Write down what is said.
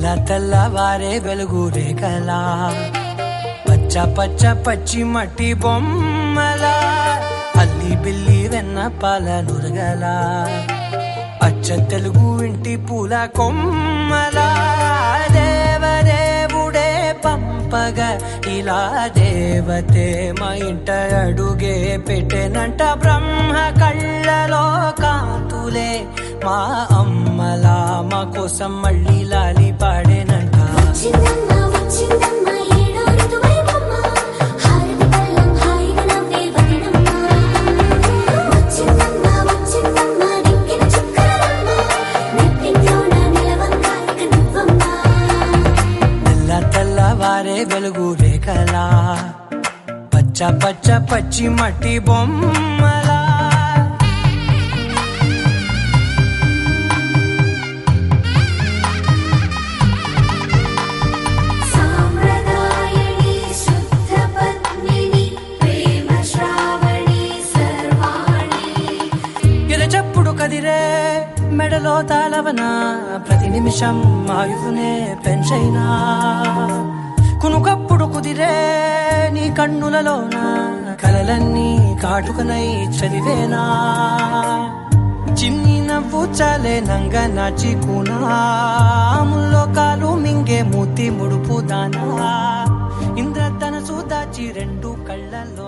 తెల్లవారే వెలుగు రేఖలా పచ్చ పచ్చ పచ్చి మట్టి బొమ్మలా అల్లి బిల్లి వెన్న పాల నురగలా అచ్చ తెలుగు ఇంటి పూల కొమ్మలా దేవదేవుడే పంపగా ఇలా దేవతే మా ఇంట అడుగే పెట్టెనంట బ్రహ్మ కళ్ళలో కాంతులే మా అమ్మలా మా కోసం మళ్ళీ లాలి పాడేనంట. తెల్లవారే వెలుగు రేఖలా పచ్చ పచ్చ పచ్చి మట్టి బొమ్మలా ఎరచప్పుడు కదిరే మెడలో తాళవన ప్రతి నిమిషం ఆయుధునే పెంచైనా కునుకప్పుడు కుదిరే నీ కన్నులలోన కలలన్నీ కాటుకనై చదివేనా చిన్ని నవ్వు చాలే నంగ నాచి కూనాముల్లో కాలు మింగే మూతి ముడుపు దానా ఇంద్రధనసు దాచి రెండు కళ్ళల్లో